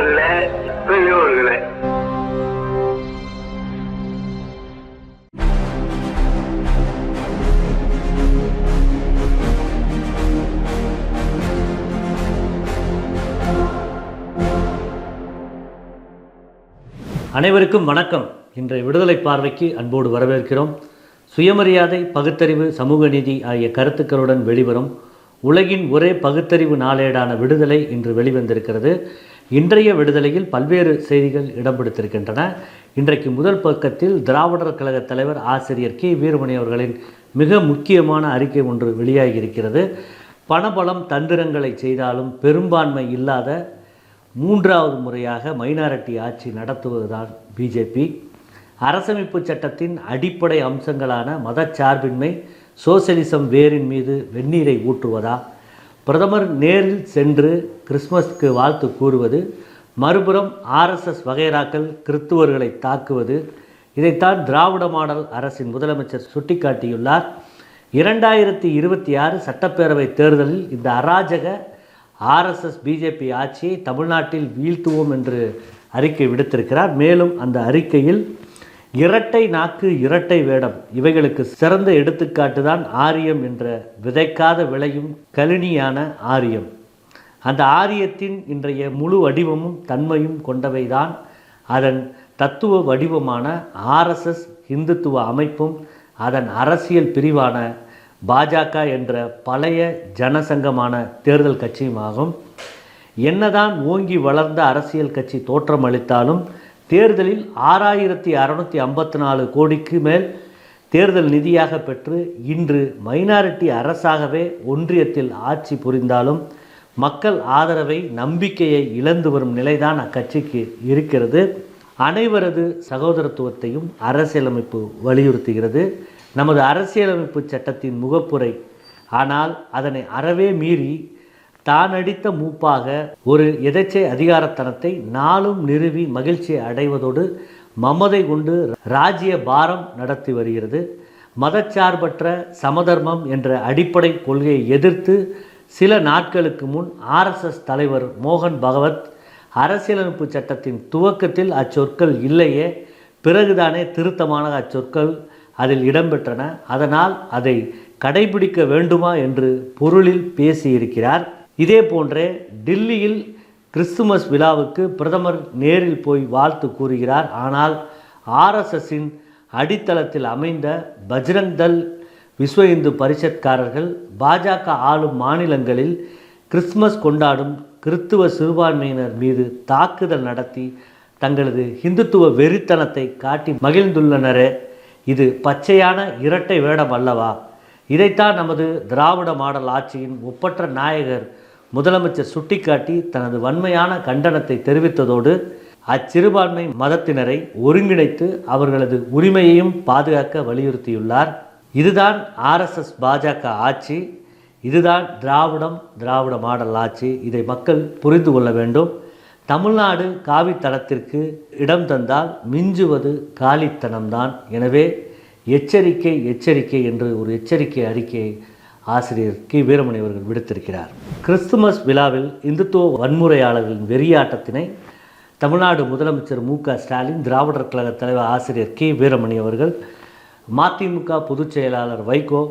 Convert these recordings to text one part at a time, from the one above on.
இல்லை பெரியோர்களே. அனைவருக்கும் வணக்கம். இன்றைய விடுதலை பார்வைக்கு அன்போடு வரவேற்கிறோம். சுயமரியாதை, பகுத்தறிவு, சமூக நீதி ஆகிய கருத்துக்களுடன் வெளிவரும் உலகின் ஒரே பகுத்தறிவு நாளேடான விடுதலை இன்று வெளிவந்திருக்கிறது. இன்றைய விடுதலையில் பல்வேறு செய்திகள் இடம் பிடித்திருக்கின்றன. இன்றைக்கு முதல் பக்கத்தில் திராவிடர் கழக தலைவர் ஆசிரியர் கி. வீரமணி அவர்களின் மிக முக்கியமான அறிக்கை ஒன்று வெளியாகியிருக்கிறது. பணபலம் தந்திரங்களை செய்தாலும் பெரும்பான்மை இல்லாத மூன்றாவது முறையாக மைனாரிட்டி ஆட்சி நடத்துவதுதான் பிஜேபி. அரசமைப்பு சட்டத்தின் அடிப்படை அம்சங்களான மதச்சார்பின்மை, சோசலிசம் வேரின் மீது வெந்நீரை ஊற்றுவதா? பிரதமர் நேரில் சென்று கிறிஸ்மஸ்க்கு வாழ்த்து கூறுவது, மறுபுறம் ஆர்எஸ்எஸ் வகைராக்கள் கிறிஸ்துவர்களை தாக்குவது, இதைத்தான் திராவிட மாடல் அரசின் முதலமைச்சர் சுட்டிக்காட்டியுள்ளார். 2026 சட்டப்பேரவை தேர்தலில் இந்த அராஜக ஆர்எஸ்எஸ் பிஜேபி ஆட்சியை தமிழ்நாட்டில் வீழ்த்துவோம் என்று அறிக்கை விடுத்திருக்கிறார். மேலும் அந்த அறிக்கையில் இரட்டை நாக்கு, இரட்டை வேடம், இவைகளுக்கு சிறந்த எடுத்துக்காட்டு தான் ஆரியம் என்ற விதைக்காத விளையும் கலினியான ஆரியம். அந்த ஆரியத்தின் இன்றைய முழு வடிவமும் தன்மையும் கொண்டவைதான் அதன் தத்துவ வடிவமான ஆர்எஸ்எஸ் இந்துத்துவ அமைப்பும் அதன் அரசியல் பிரிவான பாஜக என்ற பழைய ஜனசங்கமான தேர்தல் கட்சியுமாகும். என்னதான் ஓங்கி வளர்ந்த அரசியல் கட்சி தோற்றமளித்தாலும் தேர்தலில் 6654 கோடிக்கு மேல் தேர்தல் நிதியாக பெற்று இன்று மைனாரிட்டி அரசாகவே ஒன்றியத்தில் ஆட்சி புரிந்தாலும் மக்கள் ஆதரவை, நம்பிக்கையை இழந்து வரும் நிலைதான் அக்கட்சிக்கு இருக்கிறது. அனைவரது சகோதரத்துவத்தையும் அரசியலமைப்பு வலியுறுத்துகிறது. நமது அரசியலமைப்பு சட்டத்தின் முகப்புரை. ஆனால் அதனை அறவே மீறி தான் அடித்த மூப்பாக ஒரு எதேச்சை அதிகாரத்தனத்தை நாளும் நிறுவி மகிழ்ச்சியை அடைவதோடு மமதை கொண்டு ராஜ்ய பாரம் நடத்தி வருகிறது. மதச்சார்பற்ற சமதர்மம் என்ற அடிப்படை கொள்கையை எதிர்த்து சில நாட்களுக்கு முன் ஆர்எஸ்எஸ் தலைவர் மோகன் பகவத் அரசியலமைப்பு சட்டத்தின் துவக்கத்தில் அச்சொற்கள் இல்லையே, பிறகுதானே திருத்தமான அச்சொற்கள் அதில் இடம்பெற்றன, அதனால் அதை கடைபிடிக்க வேண்டுமா என்று பொருளில் பேசியிருக்கிறார். இதே போன்றே டில்லியில் கிறிஸ்துமஸ் விழாவுக்கு பிரதமர் நேரில் போய் வாழ்த்து கூறுகிறார். ஆனால் ஆர்எஸ்எஸின் அடித்தளத்தில் அமைந்த பஜ்ரங் தள், விஸ்வ இந்து பரிஷத்காரர்கள் பாஜக ஆளும் மாநிலங்களில் கிறிஸ்துமஸ் கொண்டாடும் கிறிஸ்துவ சிறுபான்மையினர் மீது தாக்குதல் நடத்தி தங்களது இந்துத்துவ வெறித்தனத்தை காட்டி மகிழ்ந்துள்ளனரே, இது பச்சையான இரட்டை வேடம் அல்லவா? இதைத்தான் நமது திராவிட மாடல் ஆட்சியின் ஒப்பற்ற நாயகர் முதலமைச்சர் சுட்டிக்காட்டி தனது வன்மையான கண்டனத்தை தெரிவித்ததோடு அச்சிறுபான்மை மதத்தினரை ஒருங்கிணைத்து அவர்களது உரிமையையும் பாதுகாக்க வலியுறுத்தியுள்ளார். இதுதான் ஆர்எஸ்எஸ் பாஜக ஆட்சி, இதுதான் திராவிட மாடல் ஆட்சி. இதை மக்கள் புரிந்து கொள்ள வேண்டும். தமிழ்நாடு காவித்தனத்திற்கு இடம் தந்தால் மிஞ்சுவது காலித்தனம்தான். எனவே எச்சரிக்கை எச்சரிக்கை என்று ஒரு எச்சரிக்கை அறிக்கையை ஆசிரியர் கி. வீரமணி அவர்கள் விடுத்திருக்கிறார். கிறிஸ்துமஸ் விழாவில் இந்துத்துவ வன்முறையாளர்களின் வெறியாட்டத்தினை தமிழ்நாடு முதலமைச்சர் மு.க. ஸ்டாலின், திராவிடர் கழக தலைவர் ஆசிரியர் கி. வீரமணி அவர்கள், மதிமுக பொதுச் செயலாளர் வைகோ,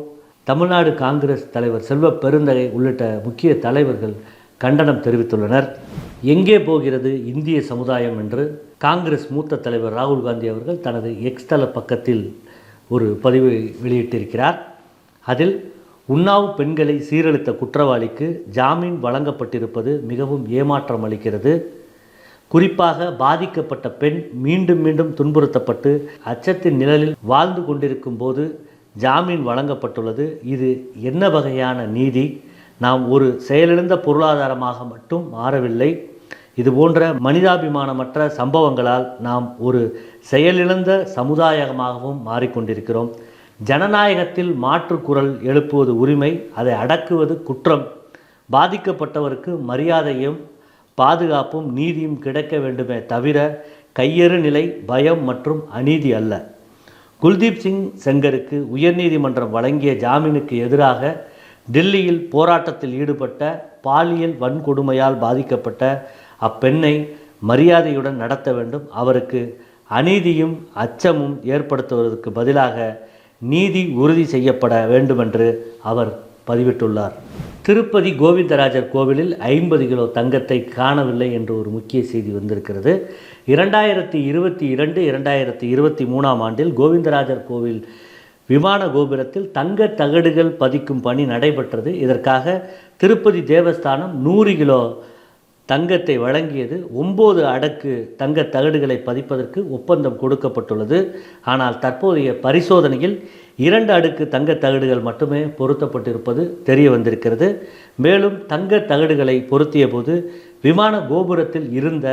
தமிழ்நாடு காங்கிரஸ் தலைவர் செல்வ பெருந்தகை உள்ளிட்ட முக்கிய தலைவர்கள் கண்டனம் தெரிவித்துள்ளனர். எங்கே போகிறது இந்திய சமுதாயம் என்று காங்கிரஸ் மூத்த தலைவர் ராகுல் காந்தி அவர்கள் தனது எக்ஸ் தள பக்கத்தில் ஒரு பதிவை வெளியிட்டிருக்கிறார். அதில் உன்னாவ் பெண்களை சீரழித்த குற்றவாளிக்கு ஜாமீன் வழங்கப்பட்டிருப்பது மிகவும் ஏமாற்றம் அளிக்கிறது. குறிப்பாக பாதிக்கப்பட்ட பெண் மீண்டும் மீண்டும் துன்புறுத்தப்பட்டு அச்சத்தின் நிழலில் வாழ்ந்து கொண்டிருக்கும் போது ஜாமீன் வழங்கப்பட்டுள்ளது. இது என்ன வகையான நீதி? நாம் ஒரு செயலிழந்த பொருளாதாரமாக மட்டும் மாறவில்லை. இதுபோன்ற மனிதாபிமானமற்ற சம்பவங்களால் நாம் ஒரு செயலிழந்த சமுதாயமாகவும் மாறிக்கொண்டிருக்கிறோம். ஜனநாயகத்தில் மாற்று குரல் எழுப்புவது உரிமை, அதை அடக்குவது குற்றம். பாதிக்கப்பட்டவருக்கு மரியாதையும் பாதுகாப்பும் நீதியும் கிடைக்க வேண்டுமே தவிர கையறு நிலை, பயம் மற்றும் அநீதி அல்ல. குல்தீப் சிங் செங்கருக்கு உயர்நீதிமன்றம் வழங்கிய ஜாமீனுக்கு எதிராக டெல்லியில் போராட்டத்தில் ஈடுபட்ட பாலியல் வன்கொடுமையால் பாதிக்கப்பட்ட அப்பெண்ணை மரியாதையுடன் நடத்த வேண்டும். அவருக்கு அநீதியும் அச்சமும் ஏற்படுத்துவதற்கு பதிலாக நீதி உறுதி செய்யப்பட வேண்டுமென்று அவர் பதிவிட்டுள்ளார். திருப்பதி கோவிந்தராஜர் கோவிலில் 50 கிலோ தங்கத்தை காணவில்லை என்று ஒரு முக்கிய செய்தி வந்திருக்கிறது. 2022-2023 ஆண்டில் கோவிந்தராஜர் கோவில் விமான கோபுரத்தில் தங்க தகடுகள் பதிக்கும் பணி நடைபெற்றது. இதற்காக திருப்பதி தேவஸ்தானம் 100 கிலோ தங்கத்தை வழங்கியது. 9 அடுக்கு தங்க தகடுகளை பதிப்பதற்கு ஒப்பந்தம் கொடுக்கப்பட்டுள்ளது. ஆனால் தற்போதைய பரிசோதனையில் 2 அடுக்கு தங்க தகடுகள் மட்டுமே பொருத்தப்பட்டிருப்பது தெரிய வந்திருக்கிறது. மேலும் தங்க தகடுகளை பொருத்திய போது விமான கோபுரத்தில் இருந்த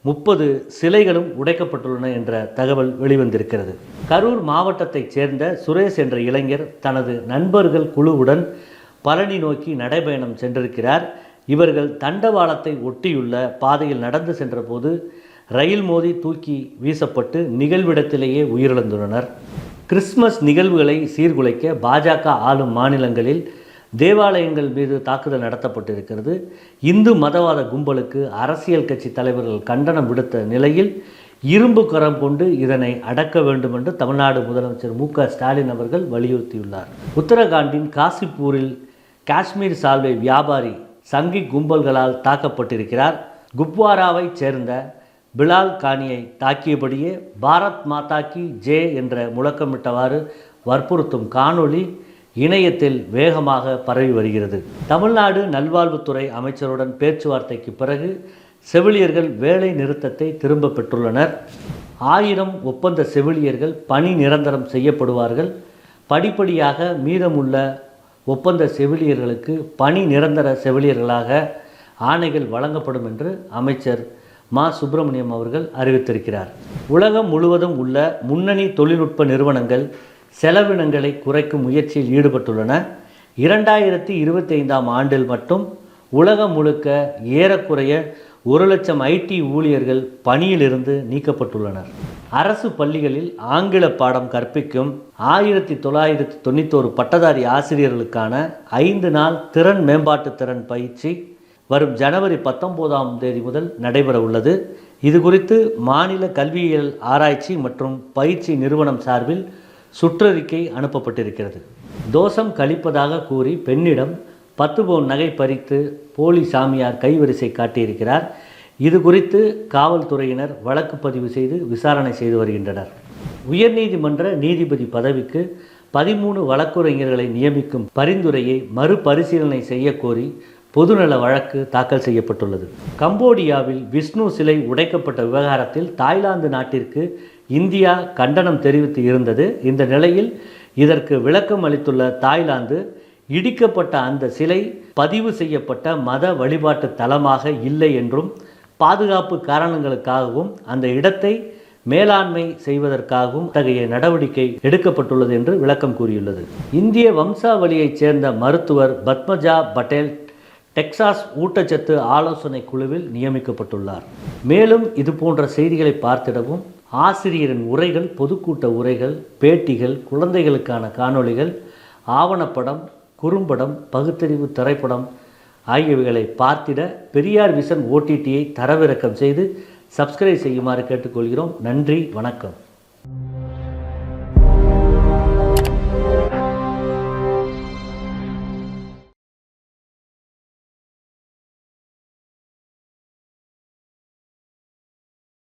30 சிலைகளும் உடைக்கப்பட்டுள்ளன என்ற தகவல் வெளிவந்திருக்கிறது. கரூர் மாவட்டத்தைச் சேர்ந்த சுரேஷ் என்ற இளைஞர் தனது நண்பர்கள் குழுவுடன் பழனி நோக்கி நடைபயணம் சென்றிருக்கிறார். இவர்கள் தண்டவாளத்தை ஒட்டியுள்ள பாதையில் நடந்து சென்றபோது ரயில் மோதி தூக்கி வீசப்பட்டு நிகழ்விடத்திலேயே உயிரிழந்துள்ளனர். கிறிஸ்துமஸ் நிகழ்வுகளை சீர்குலைக்க பாஜக ஆளும் மாநிலங்களில் தேவாலயங்கள் மீது தாக்குதல் நடத்தப்பட்டிருக்கிறது. இந்து மதவாத கும்பலுக்கு அரசியல் கட்சி தலைவர்கள் கண்டனம் விடுத்த நிலையில் இரும்பு கரம் கொண்டு இதனை அடக்க வேண்டும் என்று தமிழ்நாடு முதலமைச்சர் மு.க.ஸ்டாலின் அவர்கள் வலியுறுத்தியுள்ளார். உத்தரகாண்டின் காசிப்பூரில் காஷ்மீர் சால்வை வியாபாரி சங்கி கும்பல்களால் தாக்கப்பட்டிருக்கிறார். குப்வாராவைச் சேர்ந்த பிலால் கானியை தாக்கியபடியே பாரத் மாதா கி ஜே என்ற முழக்கமிட்டவாறு வற்புறுத்தும் காணொளி இணையத்தில் வேகமாக பரவி வருகிறது. தமிழ்நாடு நல்வாழ்வுத்துறை அமைச்சருடன் பேச்சுவார்த்தைக்கு பிறகு செவிலியர்கள் வேலை நிறுத்தத்தை திரும்ப பெற்றுள்ளனர். 1000 ஒப்பந்த செவிலியர்கள் பணி நிரந்தரம் செய்யப்படுவார்கள். படிப்படியாக மீதமுள்ள ஒப்பந்த செவிலியர்களுக்கு பணி நிரந்தர செவிலியர்களாக ஆணைகள் வழங்கப்படும் என்று அமைச்சர் மா. சுப்பிரமணியம் அவர்கள் அறிவித்திருக்கிறார். உலகம் முழுவதும் உள்ள முன்னணி தொழில்நுட்ப நிறுவனங்கள் செலவினங்களை குறைக்கும் முயற்சியில் ஈடுபட்டுள்ளன. 2025 ஆண்டில் மட்டும் உலகம் முழுக்க ஏறக்குறைய 1,00,000 ஐடி ஊழியர்கள் பணியிலிருந்து நீக்கப்பட்டுள்ளனர். அரசு பள்ளிகளில் ஆங்கில பாடம் கற்பிக்கும் 1991 பட்டதாரி ஆசிரியர்களுக்கான 5 நாள் திறன் மேம்பாட்டு திறன் பயிற்சி வரும் ஜனவரி 19 முதல் நடைபெற உள்ளது. இது குறித்து மாநில கல்வியியல் ஆராய்ச்சி மற்றும் பயிற்சி நிறுவனம் சார்பில் சுற்றறிக்கை அனுப்பப்பட்டிருக்கிறது. தோஷம் கழிப்பதாக கூறி பெண்ணிடம் 10 பவுன் நகை பறித்து போலி சாமியார் கைவரிசை காட்டியிருக்கிறார். இது குறித்து காவல்துறையினர் வழக்கு பதிவு செய்து விசாரணை செய்து வருகின்றனர். உயர்நீதிமன்ற நீதிபதி பதவிக்கு 13 வழக்குரைஞர்களை நியமிக்கும் பரிந்துரையை மறுபரிசீலனை செய்யக்கோரி பொதுநல வழக்கு தாக்கல் செய்யப்பட்டுள்ளது. கம்போடியாவில் விஷ்ணு சிலை உடைக்கப்பட்ட விவகாரத்தில் தாய்லாந்து நாட்டிற்கு இந்தியா கண்டனம் தெரிவித்து இருந்தது. இந்த நிலையில் இதற்கு விளக்கம் அளித்துள்ள தாய்லாந்து, இடிக்கப்பட்ட அந்த சிலை பதிவு செய்யப்பட்ட மத வழிபாட்டு தலமாக இல்லை என்றும் பாதுகாப்பு காரணங்களுக்காகவும் அந்த இடத்தை மேலாண்மை செய்வதற்காகவும் அத்தகைய நடவடிக்கை எடுக்கப்பட்டுள்ளது என்று விளக்கம் கூறியுள்ளது. இந்திய வம்சாவளியைச் சேர்ந்த மருத்துவர் பத்மஜா பட்டேல் டெக்சாஸ் ஊட்டச்சத்து ஆலோசனை குழுவில் நியமிக்கப்பட்டுள்ளார். மேலும் இது போன்ற செய்திகளை பார்த்திடவும் ஆசிரியரின் உரைகள், பொதுக்கூட்ட உரைகள், பேட்டிகள், குழந்தைகளுக்கான காணொளிகள், ஆவணப்படம், குறும்படம், பகுத்தறிவு திரைப்படம் ஆகியவைகளை பார்த்திட பெரியார் விஷன் OTTயை தரவிறக்கம் செய்து சப்ஸ்கிரைப் செய்யுமாறு கேட்டுக்கொள்கிறோம். நன்றி, வணக்கம்.